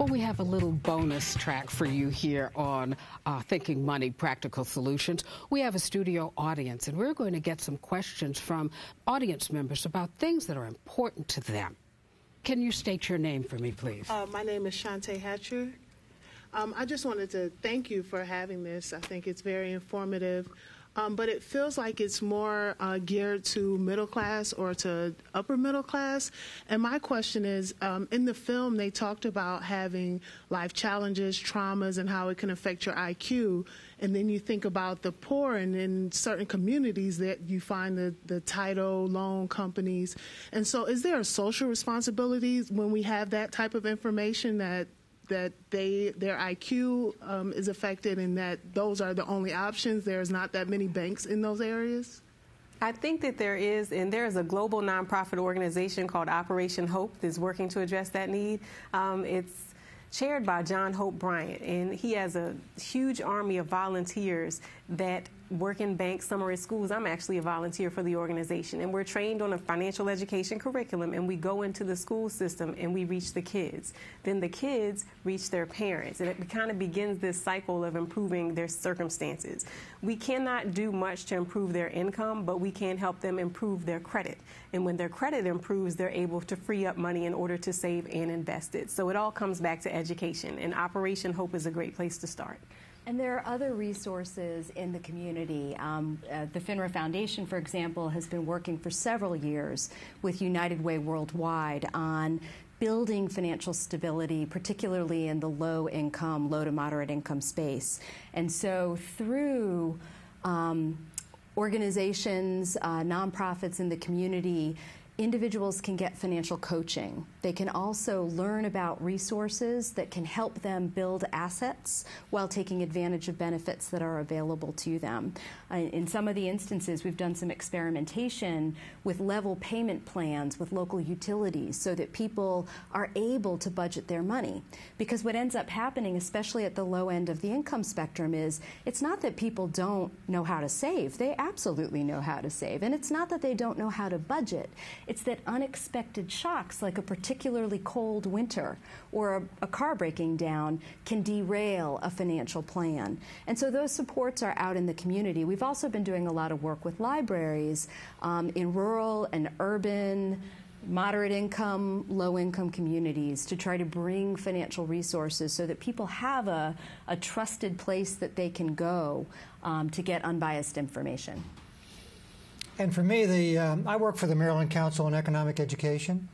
Well, we have a little bonus track for you here on Thinking Money Practical Solutions. We have a studio audience, and we're going to get some questions from audience members about things that are important to them. Can you state your name for me, please? My name is Shantae Hatcher. I just wanted to thank you for having this. I think it's very informative. But it feels like it's more geared to middle class or to upper middle class. And my question is, in the film, they talked about having life challenges, traumas, and how it can affect your IQ. And then you think about the poor, and in certain communities that you find the title loan companies. And so is there a social responsibility when we have that type of information that their IQ is affected, and that those are the only options? There's not that many banks in those areas? I think that there is, and there is a global nonprofit organization called Operation Hope that's working to address that need. It's chaired by John Hope Bryant, and he has a huge army of volunteers that work in banks, some are at schools. I'm actually a volunteer for the organization, and we're trained on a financial education curriculum, and we go into the school system and we reach the kids. Then the kids reach their parents, and it kind of begins this cycle of improving their circumstances. We cannot do much to improve their income, but we can help them improve their credit. And when their credit improves, they're able to free up money in order to save and invest it. So it all comes back to education, and Operation Hope is a great place to start. And there are other resources in the community. The FINRA Foundation, for example, has been working for several years with United Way Worldwide on building financial stability, particularly in the low income, low to moderate income space. And so through organizations, nonprofits in the community, individuals can get financial coaching. They can also learn about resources that can help them build assets while taking advantage of benefits that are available to them. In some of the instances, we've done some experimentation with level payment plans with local utilities so that people are able to budget their money. Because what ends up happening, especially at the low end of the income spectrum, is it's not that people don't know how to save. They absolutely know how to save. And it's not that they don't know how to budget. It's that unexpected shocks, like a particularly cold winter or a car breaking down, can derail a financial plan. And so those supports are out in the community. We've also been doing a lot of work with libraries in rural and urban, moderate income, low income communities to try to bring financial resources so that people have a trusted place that they can go to get unbiased information. And for me, I work for the Maryland Council on Economic Education,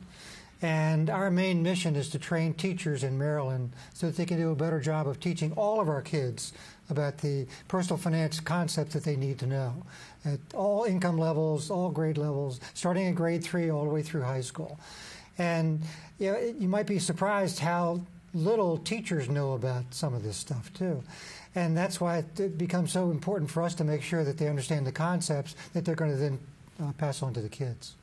and our main mission is to train teachers in Maryland so that they can do a better job of teaching all of our kids about the personal finance concepts that they need to know at all income levels, all grade levels, starting in grade 3 all the way through high school. And you might be surprised how little teachers know about some of this stuff, too. And that's why it becomes so important for us to make sure that they understand the concepts that they're going to then pass on to the kids.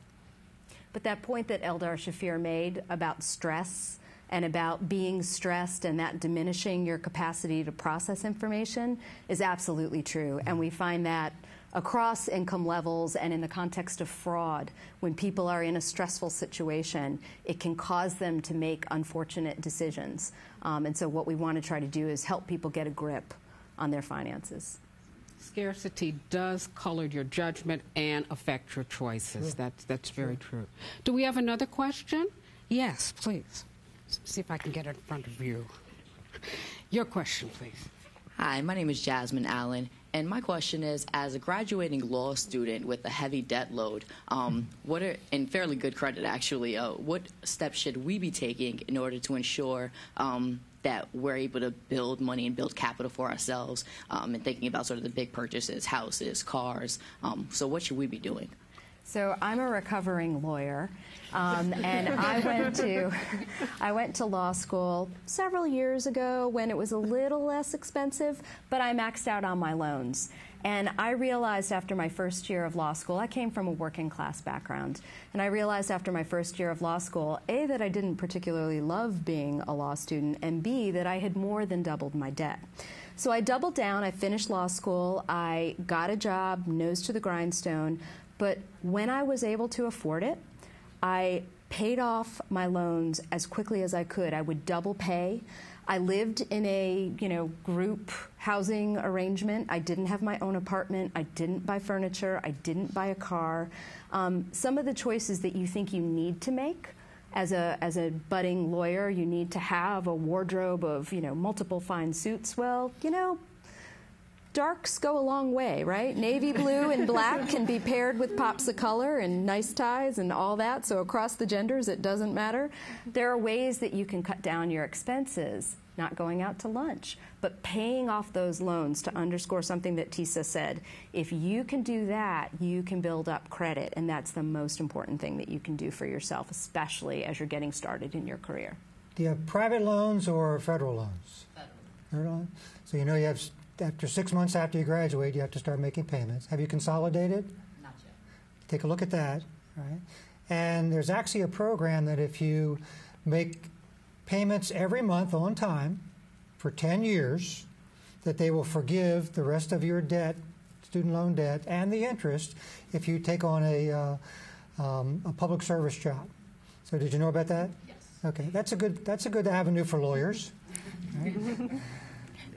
But that point that Eldar Shafir made about stress and about being stressed and that diminishing your capacity to process information is absolutely true. And we find that across income levels and in the context of fraud. When people are in a stressful situation, it can cause them to make unfortunate decisions. And so what we want to try to do is help people get a grip on their finances. Scarcity does color your judgment and affect your choices. Sure. That's very true. Do we have another question? Yes, please. See if I can get it in front of you. Your question, please. Hi, my name is Jasmine Allen, and my question is, as a graduating law student with a heavy debt load, and fairly good credit actually, what steps should we be taking in order to ensure that we're able to build money and build capital for ourselves, and thinking about sort of the big purchases, houses, cars, so what should we be doing? So I'm a recovering lawyer, and I went to law school several years ago when it was a little less expensive, but I maxed out on my loans. And I realized after my first year of law school, I came from a working class background, and I realized after my first year of law school, A, that I didn't particularly love being a law student, and B, that I had more than doubled my debt. So I doubled down, I finished law school, I got a job, nose to the grindstone, but when I was able to afford it, I paid off my loans as quickly as I could. I would double pay. I lived in a, group housing arrangement. I didn't have my own apartment. I didn't buy furniture. I didn't buy a car. Some of the choices that you think you need to make as a budding lawyer, you need to have a wardrobe of, multiple fine suits. Well, darks go a long way, right? Navy blue and black can be paired with pops of color and nice ties and all that. So across the genders, it doesn't matter. There are ways that you can cut down your expenses, not going out to lunch, but paying off those loans. To underscore something that Tisa said, if you can do that, you can build up credit, and that's the most important thing that you can do for yourself, especially as you're getting started in your career. Do you have private loans or federal loans? Federal loans. So you have, after 6 months after you graduate, you have to start making payments. Have you consolidated? Not yet. Take a look at that, right? And there's actually a program that if you make payments every month on time for 10 years, that they will forgive the rest of your debt, student loan debt, and the interest if you take on a public service job. So did you know about that? Yes. Okay, that's a good avenue for lawyers. Right?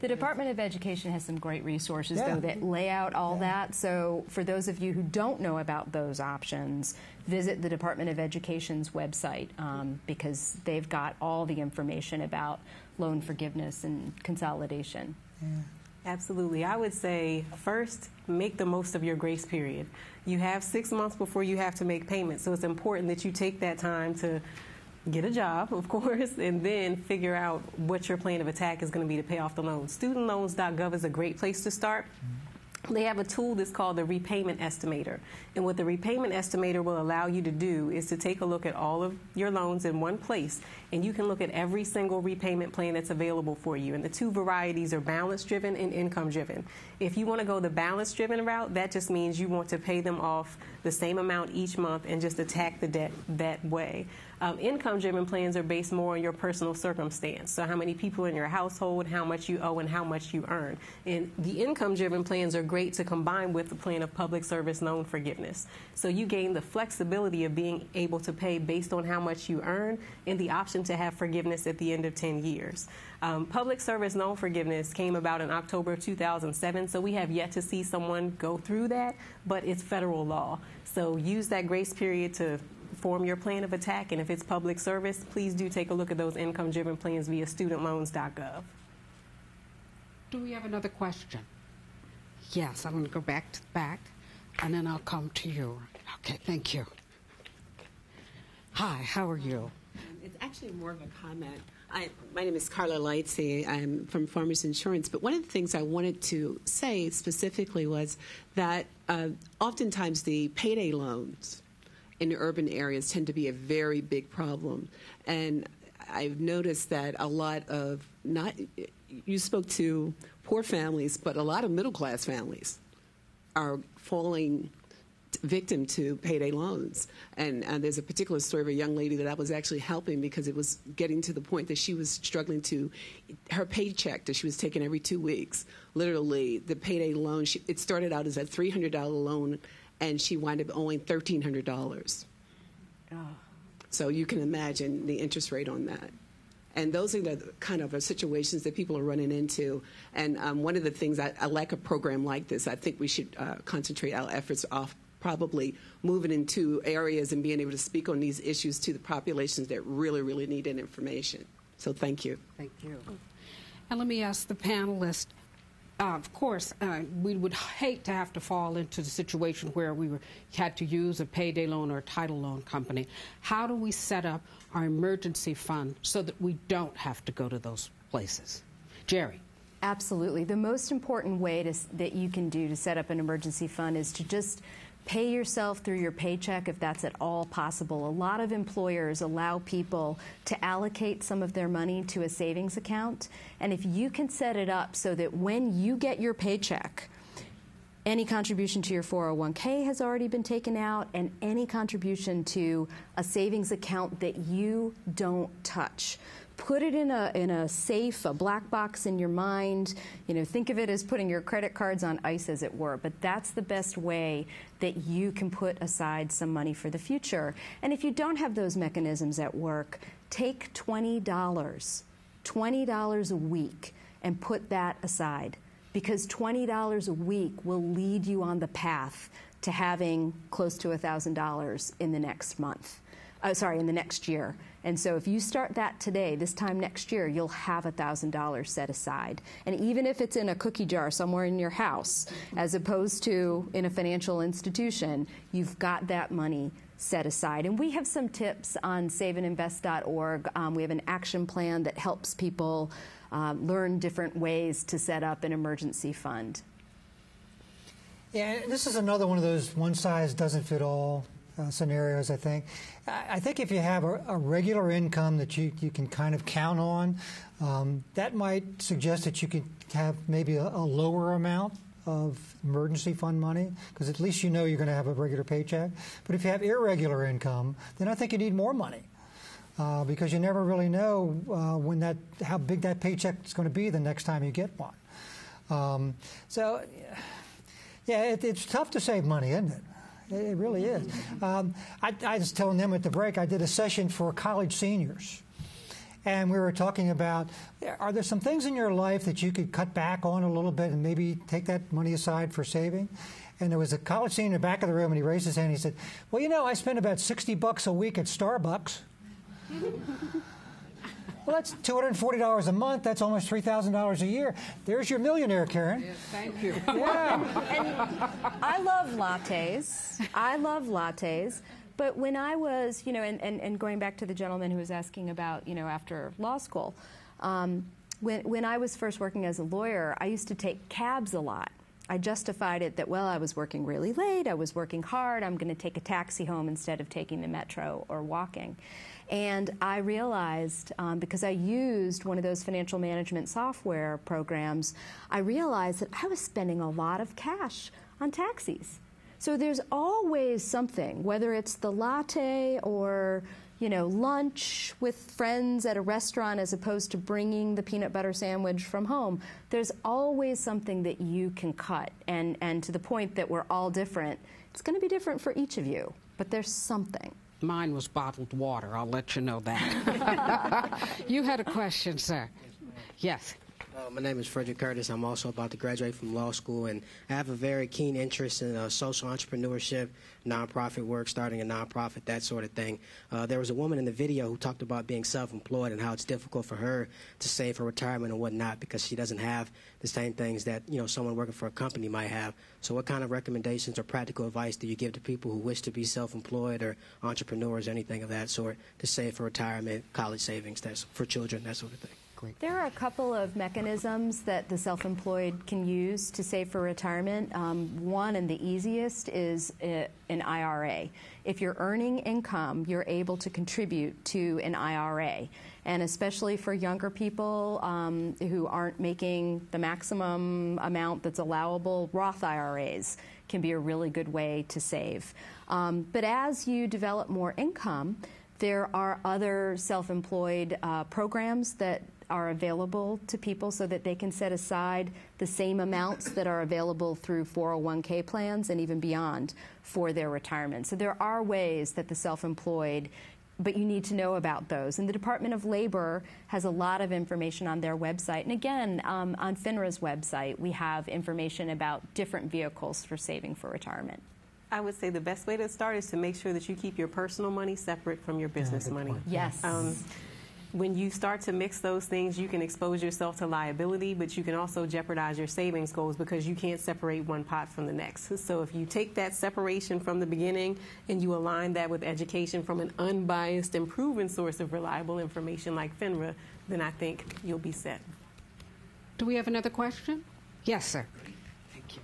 The Department of Education has some great resources, though, that lay out all that. So for those of you who don't know about those options, visit the Department of Education's website because they've got all the information about loan forgiveness and consolidation. Yeah. Absolutely. I would say, first, make the most of your grace period. You have 6 months before you have to make payments, so it's important that you take that time to get a job, of course, and then figure out what your plan of attack is going to be to pay off the loan. Studentloans.gov is a great place to start. They have a tool that's called the Repayment Estimator. And what the Repayment Estimator will allow you to do is to take a look at all of your loans in one place, and you can look at every single repayment plan that's available for you. And the two varieties are balance-driven and income-driven. If you want to go the balance-driven route, that just means you want to pay them off the same amount each month and just attack the debt that way. Income-driven plans are based more on your personal circumstance. So how many people in your household, how much you owe, and how much you earn. And the income-driven plans are great to combine with the plan of public service loan forgiveness. So you gain the flexibility of being able to pay based on how much you earn and the option to have forgiveness at the end of 10 years. Public service loan forgiveness came about in October of 2007, so we have yet to see someone go through that, but it's federal law. So use that grace period to form your plan of attack, and if it's public service, please do take a look at those income-driven plans via studentloans.gov. Do we have another question? Yes, I'm going to go back to the back, and then I'll come to you. Okay, thank you. Hi, how are you? It's actually more of a comment. My name is Carla Lightsey. I'm from Farmers Insurance. But one of the things I wanted to say specifically was that oftentimes the payday loans in the urban areas tend to be a very big problem. And I've noticed that a lot of, you spoke to poor families, but a lot of middle-class families are falling victim to payday loans. And there's a particular story of a young lady that I was actually helping because it was getting to the point that she was struggling her paycheck that she was taking every 2 weeks, literally the payday loan, it started out as a $300 loan, and she wound up owing $1,300. Oh. So you can imagine the interest rate on that. And those are the kind of situations that people are running into. And one of the things, I like a program like this. I think we should concentrate our efforts off probably moving into areas and being able to speak on these issues to the populations that really, really need that information. So thank you. Thank you. And let me ask the panelists, of course, we would hate to have to fall into the situation where we had to use a payday loan or a title loan company. How do we set up our emergency fund so that we don't have to go to those places? Jerry. Absolutely. The most important way that you can do to set up an emergency fund is to just pay yourself through your paycheck if that's at all possible. A lot of employers allow people to allocate some of their money to a savings account, and if you can set it up so that when you get your paycheck, any contribution to your 401k has already been taken out, and any contribution to a savings account that you don't touch. put it in a safe, a black box in your mind. You know, think of it as putting your credit cards on ice, as it were. But that's the best way that you can put aside some money for the future. And if you don't have those mechanisms at work, take $20 a week and put that aside, because $20 a week will lead you on the path to having close to $1,000 in the next month. In the next year. And so if you start that today, this time next year, you'll have $1,000 set aside. And even if it's in a cookie jar somewhere in your house, as opposed to in a financial institution, you've got that money set aside. And we have some tips on saveandinvest.org. We have an action plan that helps people learn different ways to set up an emergency fund. Yeah, this is another one of those one-size-doesn't-fit-all scenarios, I think. I think if you have a regular income that you can kind of count on, that might suggest that you could have maybe a lower amount of emergency fund money, because at least you know you're going to have a regular paycheck. But if you have irregular income, then I think you need more money, because you never really know how big that paycheck is going to be the next time you get one. It's tough to save money, isn't it? It really is. I was telling them at the break, I did a session for college seniors. And we were talking about, are there some things in your life that you could cut back on a little bit and maybe take that money aside for saving? And there was a college senior in the back of the room, and he raised his hand and he said, well, you know, I spend about $60 a week at Starbucks. Well, that's $240 a month. That's almost $3,000 a year. There's your millionaire, Karen. Yes, thank you. Yeah. And I love lattes. But when I was, and going back to the gentleman who was asking about, after law school, when I was first working as a lawyer, I used to take cabs a lot. I justified it that, well, I was working really late, I was working hard, I'm going to take a taxi home instead of taking the metro or walking. And I realized, because I used one of those financial management software programs, I realized that I was spending a lot of cash on taxis. So there's always something, whether it's the latte or lunch with friends at a restaurant as opposed to bringing the peanut butter sandwich from home. There's always something that you can cut. And to the point that we're all different, it's going to be different for each of you, but there's something. Mine was bottled water. I'll let you know that. You had a question, sir. Yes. My name is Frederick Curtis. I'm also about to graduate from law school, and I have a very keen interest in social entrepreneurship, nonprofit work, starting a nonprofit, that sort of thing. There was a woman in the video who talked about being self-employed and how it's difficult for her to save for retirement and whatnot because she doesn't have the same things that someone working for a company might have. So what kind of recommendations or practical advice do you give to people who wish to be self-employed or entrepreneurs, anything of that sort, to save for retirement, college savings, that's for children, that sort of thing? There are a couple of mechanisms that the self-employed can use to save for retirement. One, and the easiest, is an IRA. If you're earning income, you're able to contribute to an IRA. And especially for younger people who aren't making the maximum amount that's allowable, Roth IRAs can be a really good way to save. But as you develop more income, there are other self-employed programs that are available to people so that they can set aside the same amounts that are available through 401k plans and even beyond for their retirement. So there are ways that the self-employed, but you need to know about those. And the Department of Labor has a lot of information on their website. And again, on FINRA's website, we have information about different vehicles for saving for retirement. I would say the best way to start is to make sure that you keep your personal money separate from your business money. Yes. When you start to mix those things, you can expose yourself to liability, but you can also jeopardize your savings goals because you can't separate one pot from the next. So if you take that separation from the beginning and you align that with education from an unbiased and proven source of reliable information like FINRA, then I think you'll be set. Do we have another question? Yes, sir. Thank you.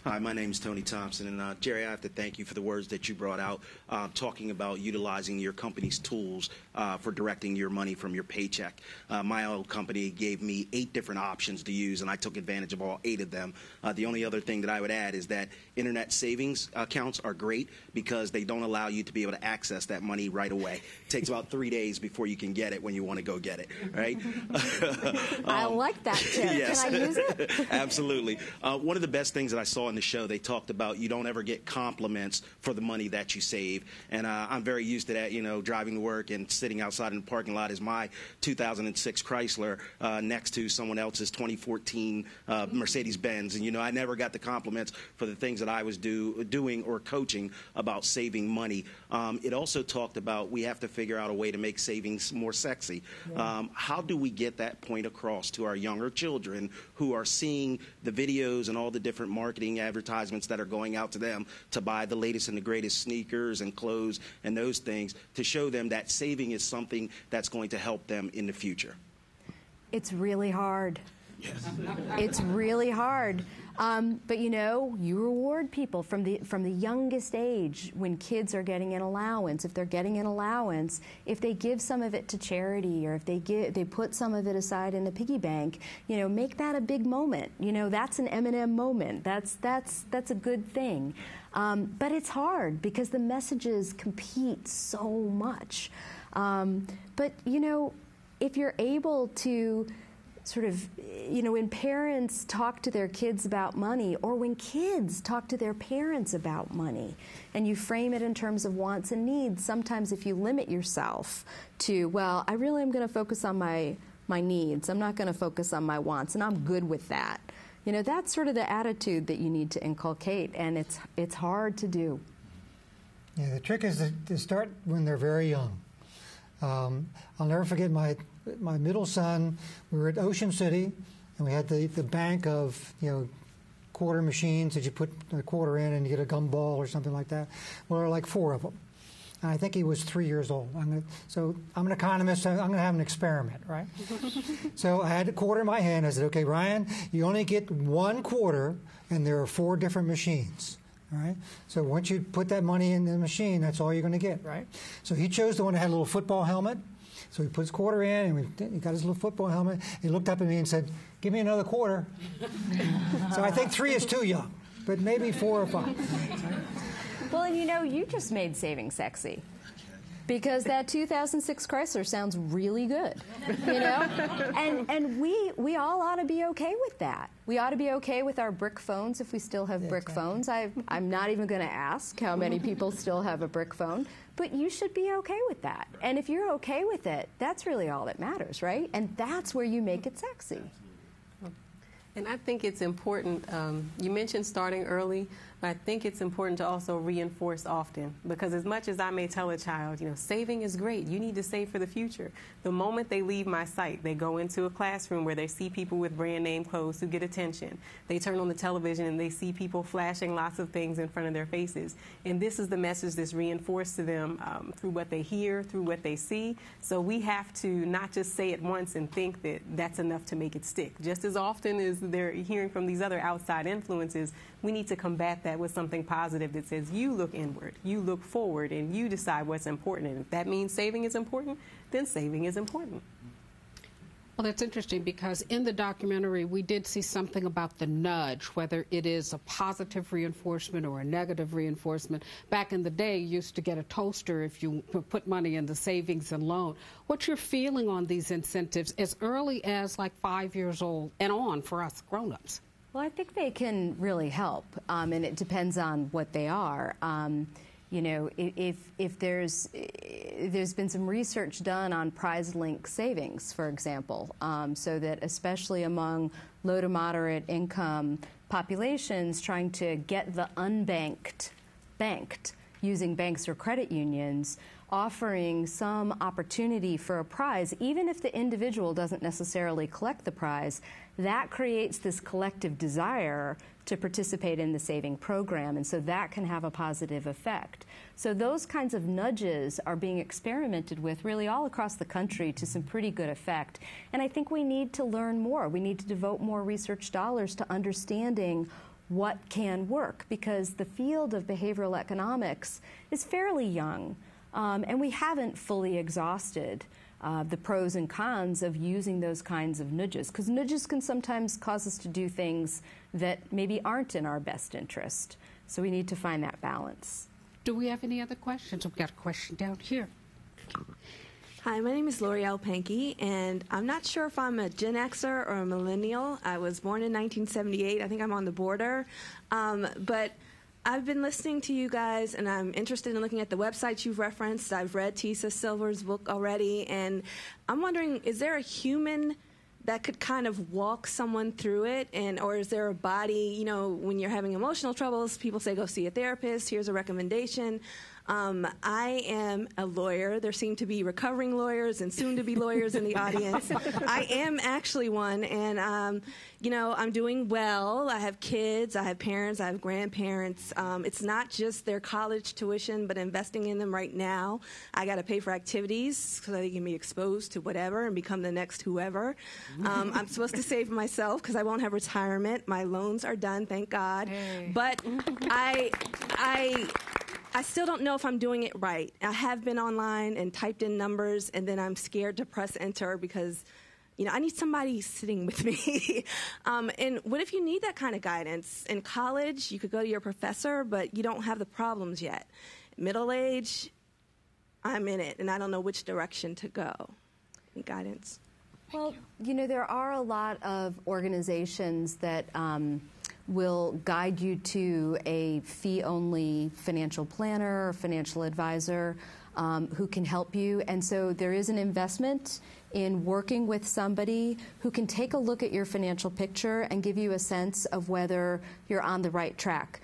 Hi, my name is Tony Thompson, and Jerry, I have to thank you for the words that you brought out, talking about utilizing your company's tools for directing your money from your paycheck. My old company gave me 8 different options to use, and I took advantage of all 8 of them. The only other thing that I would add is that internet savings accounts are great because they don't allow you to be able to access that money right away. It takes about 3 days before you can get it when you want to go get it, right? I like that tip. Yes. Can I use it? Absolutely. One of the best things that I saw in the show, they talked about you don't ever get compliments for the money that you save. And I'm very used to that, you know, driving to work and sitting outside in the parking lot is my 2006 Chrysler next to someone else's 2014 Mercedes-Benz. And, you know, I never got the compliments for the things that I was doing or coaching about saving money. It also talked about we have to figure out a way to make savings more sexy. Yeah. How do we get that point across to our younger children who are seeing the videos and all the different marketing advertisements that are going out to them to buy the latest and the greatest sneakers and clothes and those things, to show them that saving is something that's going to help them in the future? It's really hard. Yes. It's really hard. But you know, you reward people from the youngest age when kids are getting an allowance. If they're getting an allowance, if they give some of it to charity, or if they put some of it aside in a piggy bank, you know, make that a big moment. You know, that's an M&M moment. That's a good thing. But it's hard because the messages compete so much. But you know, if you're able to sort of, you know, when parents talk to their kids about money, or when kids talk to their parents about money, and you frame it in terms of wants and needs, sometimes if you limit yourself to, well, I really am going to focus on my needs, I'm not going to focus on my wants, and I'm good with that. You know, that's sort of the attitude that you need to inculcate, and it's hard to do. Yeah, the trick is to start when they're very young. I'll never forget my middle son. We were at Ocean City, and we had the bank of, you know, quarter machines that you put a quarter in and you get a gumball or something like that. Well, there were like 4 of them. And I think he was 3 years old. So I'm an economist. I'm going to have an experiment, right? So I had a quarter in my hand. I said, okay, Ryan, you only get 1 quarter, and there are 4 different machines. All right? So once you put that money in the machine, that's all you're going to get, right? So he chose the one that had a little football helmet. So he put his quarter in, and he got his little football helmet. He looked up at me and said, give me another quarter. So I think 3 is too young, but maybe 4 or 5. Well, and you know, you just made saving sexy. Because that 2006 Chrysler sounds really good, you know? And we all ought to be okay with that. We ought to be okay with our brick phones if we still have brick phones. I'm not even going to ask how many people still have a brick phone, but you should be okay with that. And if you're okay with it, that's really all that matters, right? And that's where you make it sexy. And I think it's important, you mentioned starting early, but I think it's important to also reinforce often, because as much as I may tell a child, you know, saving is great, you need to save for the future, the moment they leave my sight, they go into a classroom where they see people with brand name clothes who get attention. They turn on the television and they see people flashing lots of things in front of their faces. And this is the message that's reinforced to them through what they hear, through what they see. So we have to not just say it once and think that that's enough to make it stick. Just as often as they're hearing from these other outside influences, we need to combat that with something positive that says you look inward, you look forward, and you decide what's important. And if that means saving is important, then saving is important. Well, that's interesting, because in the documentary we did see something about the nudge, whether it is a positive reinforcement or a negative reinforcement. Back in the day, you used to get a toaster if you put money in the savings and loan. What's your feeling on these incentives as early as like 5 years old and on for us grown-ups? Well, I think they can really help, and it depends on what they are. You know, if there's been some research done on prize-linked savings, for example, so that especially among low to moderate income populations trying to get the unbanked banked using banks or credit unions, offering some opportunity for a prize, even if the individual doesn't necessarily collect the prize, that creates this collective desire to participate in the saving program, and so that can have a positive effect. So those kinds of nudges are being experimented with really all across the country to some pretty good effect. And I think we need to learn more. We need to devote more research dollars to understanding what can work, because the field of behavioral economics is fairly young, and we haven't fully exhausted the pros and cons of using those kinds of nudges, because nudges can sometimes cause us to do things that maybe aren't in our best interest. So we need to find that balance. Do we have any other questions? We've got a question down here. Hi, my name is L'Oreal Pankey, and I'm not sure if I'm a Gen Xer or a millennial. I was born in 1978. I think I'm on the border. But I've been listening to you guys, and I'm interested in looking at the websites you've referenced. I've read Tisa Silver's book already, and I'm wondering, is there a human that could kind of walk someone through it, or is there a body? You know, when you're having emotional troubles, people say go see a therapist. Here's a recommendation. I am a lawyer. There seem to be recovering lawyers and soon-to-be lawyers in the audience. I am actually one, and you know, I'm doing well. I have kids, I have parents, I have grandparents. It's not just their college tuition, but investing in them right now. I got to pay for activities so that they can be exposed to whatever and become the next whoever. I'm supposed to save myself because I won't have retirement. My loans are done, thank God. Hey. But I still don't know if I'm doing it right. I have been online and typed in numbers, and then I'm scared to press enter because, you know, I need somebody sitting with me. And what if you need that kind of guidance? In college, you could go to your professor, but you don't have the problems yet. Middle age, I'm in it, and I don't know which direction to go. Any guidance? Well, you know, there are a lot of organizations that will guide you to a fee-only financial planner or financial advisor who can help you. And so there is an investment in working with somebody who can take a look at your financial picture and give you a sense of whether you're on the right track.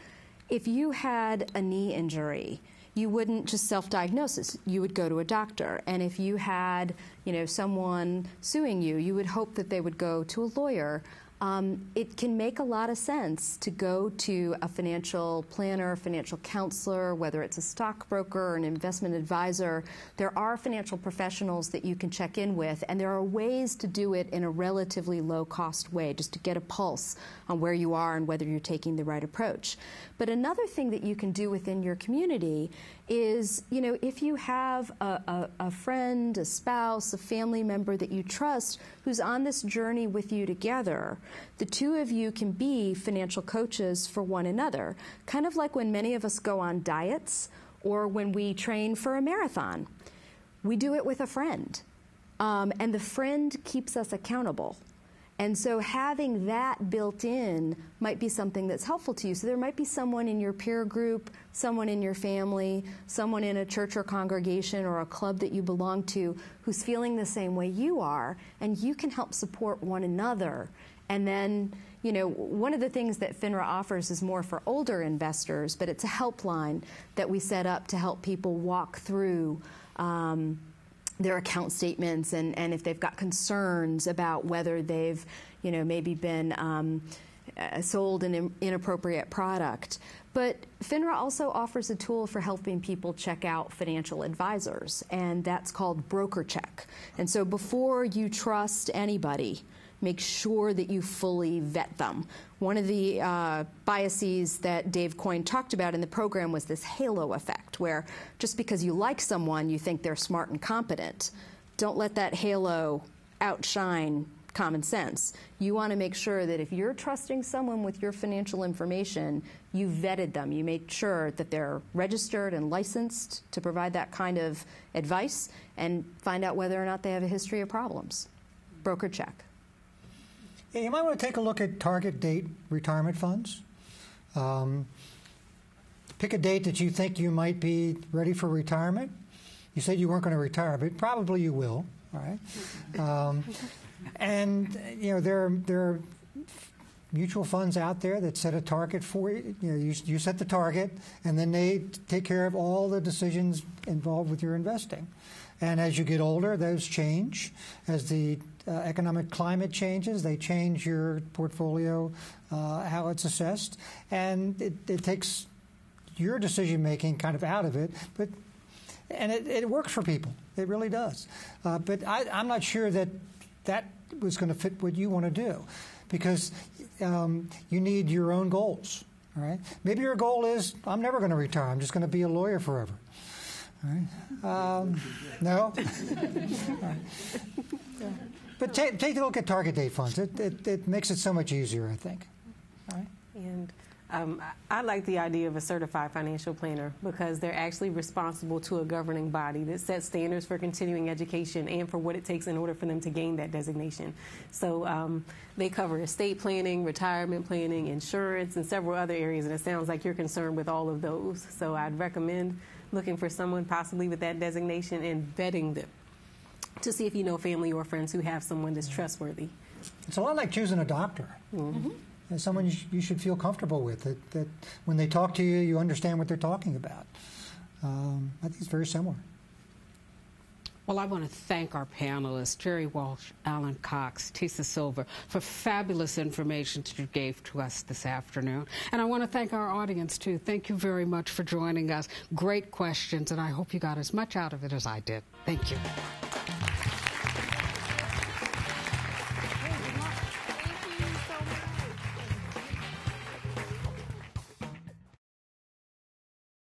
If you had a knee injury, you wouldn't just self-diagnose. You would go to a doctor. And if you had, you know, someone suing you, you would hope that they would go to a lawyer. It can make a lot of sense to go to a financial planner, financial counselor, whether it's a stockbroker or an investment advisor. There are financial professionals that you can check in with, and there are ways to do it in a relatively low-cost way, just to get a pulse on where you are and whether you're taking the right approach. But another thing that you can do within your community is, you know, if you have a friend, a spouse, a family member that you trust who's on this journey with you together, the two of you can be financial coaches for one another, kind of like when many of us go on diets or when we train for a marathon. We do it with a friend, and the friend keeps us accountable. And so having that built in might be something that's helpful to you. So there might be someone in your peer group, someone in your family, someone in a church or congregation or a club that you belong to who's feeling the same way you are, and you can help support one another. And then, you know, one of the things that FINRA offers is more for older investors, but it's a helpline that we set up to help people walk through their account statements and if they've got concerns about whether they've, you know, maybe been sold an inappropriate product. But FINRA also offers a tool for helping people check out financial advisors, and that's called Broker Check. And so before you trust anybody, make sure that you fully vet them. One of the biases that Dave Coyne talked about in the program was this halo effect, where just because you like someone, you think they're smart and competent. Don't let that halo outshine common sense. You want to make sure that if you're trusting someone with your financial information, you vetted them. You make sure that they're registered and licensed to provide that kind of advice, and find out whether or not they have a history of problems. Broker Check. Yeah, you might want to take a look at target date retirement funds. Pick a date that you think you might be ready for retirement. You said you weren't going to retire, but probably you will. All right. And you know there are mutual funds out there that set a target for you. You know, you set the target, and then they take care of all the decisions involved with your investing. And as you get older, those change. As the economic climate changes, they change your portfolio, how it's assessed, and it takes your decision-making kind of out of it. And it works for people. It really does. But I'm not sure that was going to fit what you want to do. because you need your own goals. All right? Maybe your goal is, I'm never going to retire. I'm just going to be a lawyer forever. All right? No? All right. Yeah. But take a look at target date funds. It makes it so much easier, I think. All right? And I like the idea of a certified financial planner because they're actually responsible to a governing body that sets standards for continuing education and for what it takes in order for them to gain that designation. So they cover estate planning, retirement planning, insurance, and several other areas, and it sounds like you're concerned with all of those. So I'd recommend looking for someone possibly with that designation and vetting them to see if you know family or friends who have someone that's trustworthy. It's a lot like choosing a doctor. Mm-hmm. As someone you should feel comfortable with, that when they talk to you, you understand what they're talking about. I think it's very similar. Well, I want to thank our panelists, Jerry Walsh, Alan Cox, Tisa Silver, for fabulous information that you gave to us this afternoon. And I want to thank our audience, too. Thank you very much for joining us. Great questions, and I hope you got as much out of it as I did. Thank you.